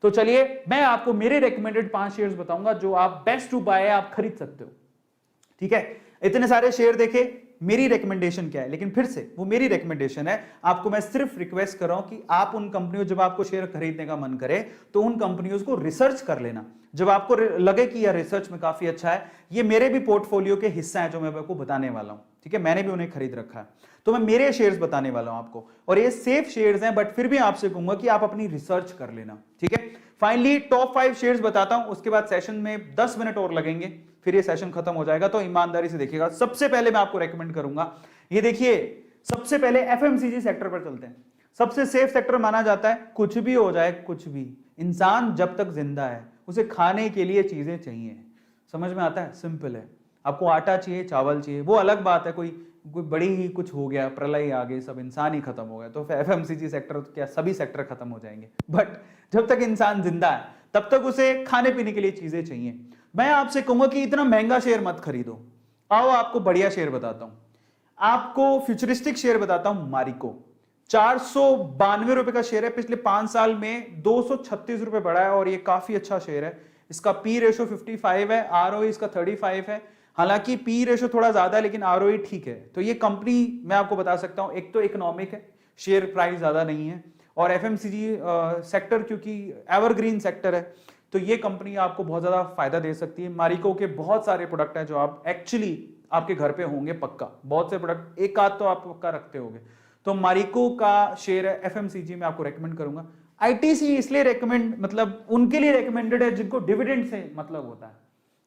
तो चलिए मैं आपको मेरे रेकमेंडेड 5 शेयर्स बताऊंगा जो आप बेस्ट टू बाय आप खरीद सकते हो। ठीक है, इतने सारे शेयर देखे, मेरी रिकमेंडेशन क्या है, लेकिन फिर से वो मेरी रिकमेंडेशन है, आपको मैं सिर्फ रिक्वेस्ट कर रहा हूं कि आप उन कंपनियों, जब आपको शेयर खरीदने का मन करे तो उन कंपनियों को रिसर्च कर लेना। जब आपको लगे कि यह रिसर्च में काफी अच्छा है, ये मेरे भी पोर्टफोलियो के हिस्सा है जो मैं आपको बताने वाला हूं। ठीक है, मैंने भी उन्हें खरीद रखा है, तो मैं मेरे शेयर्स बताने वाला हूं आपको, और ये सेफ शेयर्स हैं, बट फिर भी आपसे कहूंगा कि आप अपनी रिसर्च कर लेना। ठीक है, फाइनली टॉप 5 शेयर्स बताता हूं, उसके बाद सेशन में 10 मिनट और लगेंगे, फिर ये सेशन खत्म हो जाएगा, तो ईमानदारी से देखिएगा। सबसे पहले मैं आपको रेकमेंड करूंगा, ये देखिए, सबसे पहले एफएमसीजी सेक्टर पर चलते हैं। सबसे सेफ सेक्टर माना जाता है, कुछ भी हो जाए, कुछ भी, इंसान जब तक जिंदा है उसे खाने के लिए चीजें चाहिए। समझ में आता है? सिंपल है। आपको आटा चाहिए, चावल चाहिए, वो अलग बात है, कोई बड़ी ही कुछ हो गया, प्रलय आ गई, सब इंसान ही खत्म हो गया, तो एफएमसीजी सेक्टर क्या, सभी सेक्टर खत्म हो जाएंगे। बट जब तक इंसान जिंदा है तब तक उसे खाने पीने के लिए चीजें चाहिए। मैं आपसे कहूंगा कि इतना महंगा शेयर मत खरीदो। आओ आपको बढ़िया शेयर बताता हूं, आपको फ्यूचरिस्टिक शेयर बताता हूं। मारिको 492 रुपए का शेयर है, पिछले 5 साल में 236 रुपए बढ़ा है, और ये काफी अच्छा शेयर है। इसका पी रेशो 55 है, आरओई इसका 35 है। हालांकि पी रेशो थोड़ा ज्यादा है, लेकिन आरओई ठीक है। तो ये कंपनी मैं आपको बता सकता हूं, एक तो इकोनॉमिक है, शेयर प्राइस ज्यादा नहीं है, और एफएमसीजी सेक्टर क्योंकि एवरग्रीन सेक्टर है, तो ये कंपनी आपको बहुत ज्यादा फायदा दे सकती है। मारिको के बहुत सारे प्रोडक्ट हैं जो आप एक्चुअली आपके घर पे होंगे पक्का, बहुत से प्रोडक्ट, एक आध तो आप पक्का रखते होंगे। तो मारिको का शेयर है, एफएमसीजी में आपको रेकमेंड करूंगा। आईटीसी इसलिए रेकमेंड, मतलब उनके लिए रेकमेंडेड है जिनको डिविडेंड से मतलब होता है।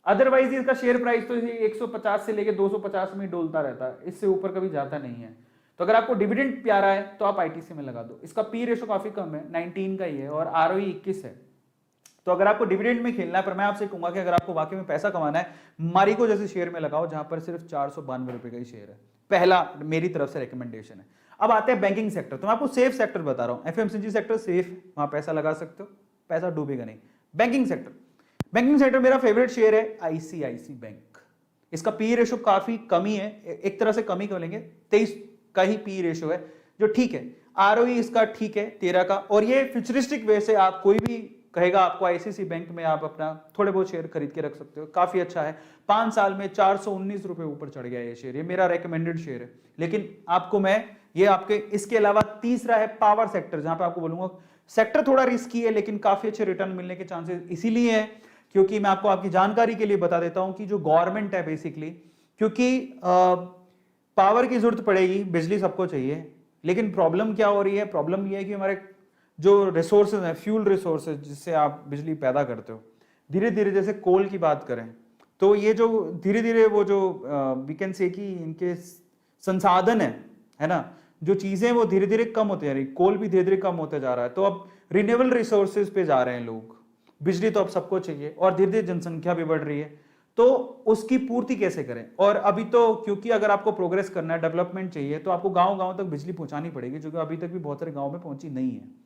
अदरवाइज इसका शेयर प्राइस तो 150 से लेके 250 में डोलता रहता है, इससे ऊपर कभी जाता नहीं है। तो अगर आपको डिविडेंड प्यारा है तो आप आईटीसी में लगा दो। इसका पी रेशो काफी कम है, 19 का ही है, और आरओई 21 है। तो अगर आपको डिविडेंड में खेलना है, पर मैं आपसे कहूंगा कि अगर आपको वाकई में पैसा कमाना है, मारिको जैसे शेयर में लगाओ जहां पर सिर्फ 492 रुपए का ही शेयर है। पहला मेरी तरफ से रिकमेंडेशन है। अब आते हैं बैंकिंग सेक्टर, तो मैं आपको सेफ सेक्टर बता रहा हूं। एफएमसीजी सेक्टर सेफ, वहां पैसा लगा सकते हो, पैसा डूबेगा नहीं। बैंकिंग सेक्टर, बैंकिंग सेक्टर मेरा फेवरेट शेयर है आईसीआईसी बैंक। इसका पी रेशो काफी कमी है, एक तरह से कमी कर लेंगे, 23 का ही पी रेशो है, जो ठीक है। आरओई इसका ठीक है 13 का, और ये फ्यूचरिस्टिक वे से आप कोई भी कहेगा आपको आईसीआईसी बैंक में आप अपना थोड़े बहुत शेयर खरीद के रख सकते हो, काफी अच्छा है। 5 साल में 419 रुपए ऊपर चढ़ गया ये शेयर, ये मेरा रेकमेंडेड शेयर है। लेकिन आपको मैं ये आपके, इसके अलावा तीसरा है पावर सेक्टर, जहां पे आपको बोलूंगा सेक्टर थोड़ा रिस्की है, लेकिन काफी अच्छे रिटर्न मिलने के चांसेस इसीलिए है क्योंकि मैं आपको आपकी जानकारी के लिए बता देता हूं कि जो गवर्नमेंट है बेसिकली, क्योंकि पावर की जरूरत पड़ेगी, बिजली सबको चाहिए, लेकिन प्रॉब्लम क्या हो रही है, प्रॉब्लम ये है कि हमारे जो रिसोर्सेज हैं, फ्यूल रिसोर्सेज जिससे आप बिजली पैदा करते हो, धीरे धीरे, जैसे कोल की बात करें तो ये जो धीरे धीरे वो जो वी कैन से कि इनके संसाधन है ना, जो चीजें वो धीरे धीरे कम होते जा रही, कोल भी धीरे धीरे कम होते जा रहा है, तो अब रिन्यूएबल रिसोर्सेज पे जा रहे हैं लोग। बिजली तो अब सबको चाहिए, और धीरे धीरे जनसंख्या भी बढ़ रही है, तो उसकी पूर्ति कैसे करें। और अभी तो क्योंकि अगर आपको प्रोग्रेस करना है, डेवलपमेंट चाहिए, तो आपको गांव गांव तक बिजली पहुंचानी पड़ेगी, जो कि अभी तक भी बहुत सारे गांव में पहुंची नहीं है।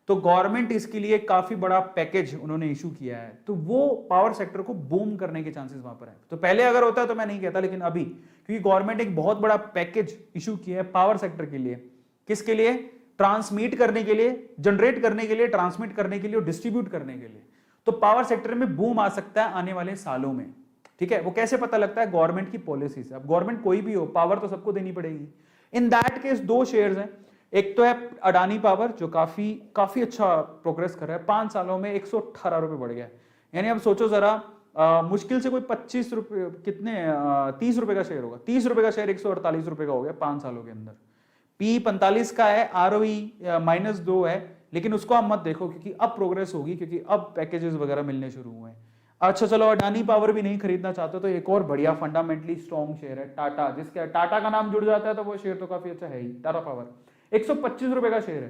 तो गवर्नमेंट इसके लिए काफी बड़ा पैकेज उन्होंने इशू किया है, तो वो पावर सेक्टर को बूम करने के चांसेस वहां पर है। तो पहले अगर होता है तो मैं नहीं कहता, लेकिन अभी क्योंकि गवर्नमेंट एक बहुत बड़ा पैकेज इशू किया है पावर सेक्टर के लिए, किसके लिए, ट्रांसमिट करने के लिए, जनरेट करने के लिए, ट्रांसमिट करने के लिए और डिस्ट्रीब्यूट करने के लिए। तो पावर सेक्टर में बूम आ सकता है आने वाले सालों में। ठीक है, वो कैसे पता लगता है, गवर्नमेंट की पॉलिसी से। अब गवर्नमेंट कोई भी हो, पावर तो सबको देनी पड़ेगी। इन दैट केस 2 शेयर्स हैं, एक तो है अडानी पावर जो काफी अच्छा प्रोग्रेस कर रहा है, 5 सालों में 118 रुपए बढ़ गया। यानी अब सोचो जरा, मुश्किल से कोई 25 रुपए, कितने 30 रुपए का शेयर होगा, 30 रुपए का शेयर 148 रुपए का हो गया 5 सालों के अंदर। पी 45 का है, आरओई -2 है, लेकिन उसको आप मत देखो क्योंकि अब प्रोग्रेस होगी, क्योंकि अब पैकेजेस वगैरह मिलने शुरू हुए हैं। अच्छा चलो, अडानी पावर भी नहीं खरीदना चाहते तो एक और बढ़िया फंडामेंटली स्ट्रॉन्ग शेयर है टाटा, जिसका टाटा का नाम जुड़ जाता है तो वो शेयर तो काफी अच्छा है ही। टाटा पावर 125 रुपए का शेयर है,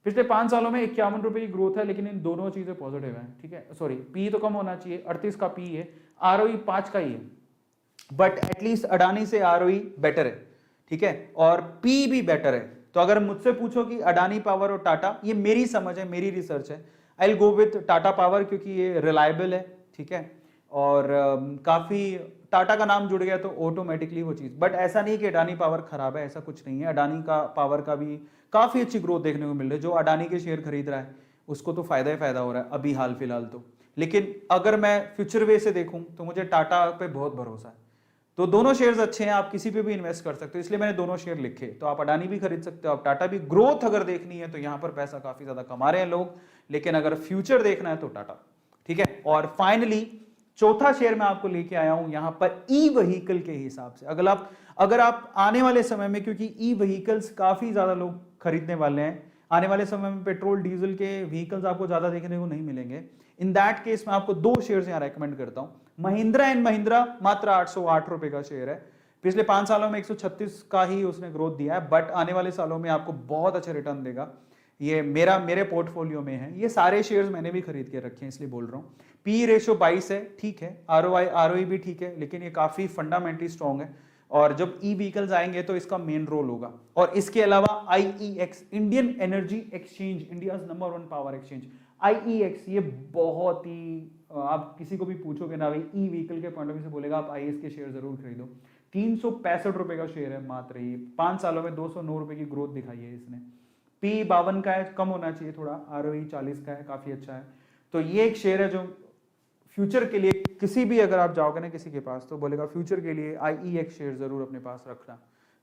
पिछले 5 सालों में 51 रुपए की ग्रोथ है, लेकिन इन दोनों चीजें पॉजिटिव है। ठीक है, सॉरी पी तो कम होना चाहिए, 38 का पी है, आरओई 5 का ही है, बट एटलीस्ट अडानी से आरओई बेटर है। ठीक है, और पी भी बेटर है। तो अगर मुझसे पूछो कि अडानी पावर और टाटा, ये मेरी समझ है, मेरी रिसर्च है, I will go with Tata power क्योंकि ये रिलायबल है। ठीक है, और काफी टाटा का नाम जुड़ गया तो ऑटोमेटिकली वो चीज, बट ऐसा नहीं कि अडानी पावर खराब है, ऐसा कुछ नहीं है। अडानी का पावर का भी काफी अच्छी ग्रोथ देखने को मिल रही है। जो अडानी के शेयर खरीद रहा है उसको तो फायदा ही फायदा हो रहा है अभी हाल फिलहाल तो। लेकिन अगर मैं फ्यूचर वे से देखूं तो मुझे टाटा पे बहुत भरोसा है। तो दोनों शेयर्स अच्छे हैं, आप किसी पे भी इन्वेस्ट कर सकते हो, इसलिए मैंने दोनों शेयर लिखे। तो आप अडानी भी खरीद सकते हो, आप टाटा भी। ग्रोथ अगर देखनी है तो यहां पर पैसा काफी ज्यादा कमा रहे हैं लोग, लेकिन अगर फ्यूचर देखना है तो टाटा। ठीक है, और फाइनली चौथा शेयर मैं आपको लेके आया हूं यहां पर ई व्हीकल के हिसाब से। अगर आप आने वाले समय में, क्योंकि ई व्हीकल्स काफी ज्यादा लोग खरीदने वाले हैं, आने वाले समय में पेट्रोल डीजल के व्हीकल्स आपको ज्यादा देखने को नहीं मिलेंगे। इन दैट केस मैं आपको दो शेयर्स यहां रेकमेंड करता हूं। महिंद्रा एंड महिंद्रा मात्र 808 रुपए का शेयर है। पिछले 5 सालों में 136 का ही उसने ग्रोथ दिया है, बट आने वाले सालों में आपको बहुत अच्छा रिटर्न देगा। ये मेरे पोर्टफोलियो में है, ये सारे शेयर्स मैंने भी खरीद के रखे हैं, इसलिए बोल रहा हूँ। पी रेशो 22 है, ठीक है। आरओई भी ठीक है, लेकिन ये काफी फंडामेंटली स्ट्रॉन्ग है। और जब ई व्हीकल्स आएंगे तो इसका मेन रोल होगा। और इसके अलावा IEX, Indian energy exchange, India number 1 power exchange, IEX, ये बहुत ही, आप किसी को भी पूछोगे ना भाई ई व्हीकल के पॉइंट ऑफ व्यू से, बोलेगा आप आईएएस के शेयर जरूर खरीदो। 365 रुपए का शेयर है मात्र। ये 5 सालों में 209 रुपए की ग्रोथ दिखाई है इसने। पी 52 का है, कम होना चाहिए थोड़ा। आरओई 40 का है, काफी अच्छा है। तो ये एक शेयर है जो फ्यूचर के लिए, किसी भी अगर आप जाओगे ना किसी के पास तो बोलेगा फ्यूचर के लिए आईईएक्स शेयर जरूर अपने पास रखना।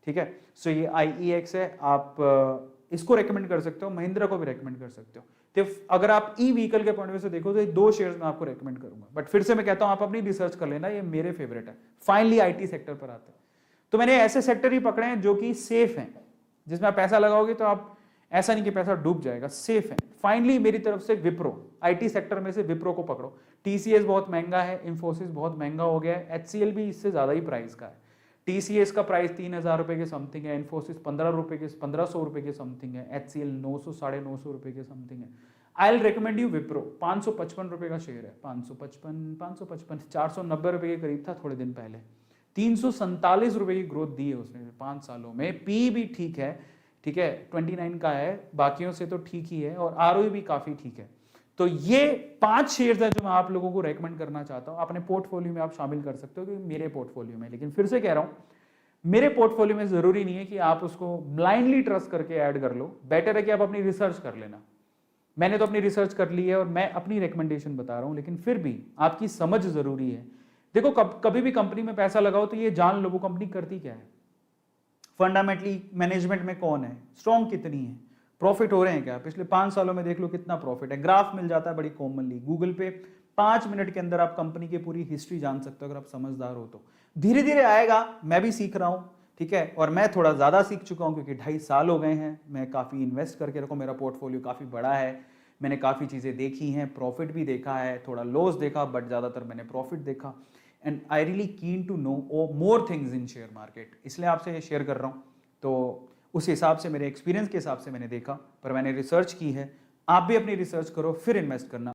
ठीक है, सो ये आईईएक्स है, आप इसको रेकमेंड कर सकते हो, महिंद्रा को भी रेकमेंड कर सकते हो। तो अगर आप ई व्हीकल के पॉइंट ऑफ व्यू से देखो तो ये दो शेयर्स मैं आपको रेकमेंड करूंगा। बट फिर से मैं कहता हूं आप अपनी रिसर्च कर लेना, ये मेरे फेवरेट है। फाइनली आईटी सेक्टर पर आते हैं, तो मैंने ऐसे सेक्टर ही पकड़े हैं जो कि सेफ हैं, जिसमें आप पैसा लगाओगे तो आप ऐसा नहीं कि पैसा डूब जाएगा, सेफ है। फाइनली मेरी तरफ से विप्रो, आईटी सेक्टर में से विप्रो को पकड़ो। टीसीएस बहुत महंगा है, इंफोसिस बहुत महंगा हो गया है, एचसीएल भी इससे ज्यादा ही प्राइस का है। टीसीएस का प्राइस 3000 रुपए के समथिंग है, इन्फोसिस 1500 रुपए के समथिंग है, एचसीएल 900 950 रुपए के समथिंग है। I will recommend you Wipro. 555 रुपए का शेयर है, 555 490 रुपए के करीब था थोड़े दिन पहले। 347 रुपए की ग्रोथ दी है उसने 5 सालों में। पी भी ठीक है, ठीक है, 29 का है, बाकियों से तो ठीक ही है। और आरओई भी काफी ठीक है। तो ये 5 शेयर्स है जो मैं आप लोगों को रेकमेंड करना चाहता हूं। अपने पोर्टफोलियो में आप शामिल कर सकते हो, क्योंकि मेरे पोर्टफोलियो में, लेकिन फिर से कह रहा हूं, मेरे पोर्टफोलियो में जरूरी नहीं है कि आप उसको ब्लाइंडली ट्रस्ट करके ऐड कर लो। बेटर है कि आप अपनी रिसर्च कर लेना। मैंने तो अपनी रिसर्च कर ली है और मैं अपनी रिकमेंडेशन बता रहा हूं, लेकिन फिर भी आपकी समझ जरूरी है। देखो, कभी भी कंपनी में पैसा लगाओ तो ये जान लो वो कंपनी करती क्या है, फंडामेंटली मैनेजमेंट में कौन है, स्ट्रॉन्ग कितनी है, प्रॉफिट हो रहे हैं क्या। पिछले 5 सालों में देख लो कितना प्रॉफिट है, ग्राफ मिल जाता है बड़ी कॉमनली गूगल पे। 5 मिनट के अंदर आप कंपनी की पूरी हिस्ट्री जान सकते हो अगर आप समझदार हो तो। धीरे धीरे आएगा, मैं भी सीख रहा हूं, ठीक है। और मैं थोड़ा ज्यादा सीख चुका हूं क्योंकि 2.5 साल हो गए हैं, मैं काफी इन्वेस्ट करके रखा, मेरा पोर्टफोलियो काफी बड़ा है, मैंने काफी चीजें देखी हैं, प्रॉफिट भी देखा है, थोड़ा लॉस देखा, बट ज्यादातर मैंने प्रॉफिट देखा। And I really keen to know more things in share market, इसलिए आपसे ये शेयर कर रहा हूं। तो उस हिसाब से, मेरे एक्सपीरियंस के हिसाब से मैंने देखा, पर मैंने रिसर्च की है। आप भी अपनी रिसर्च करो, फिर इन्वेस्ट करना।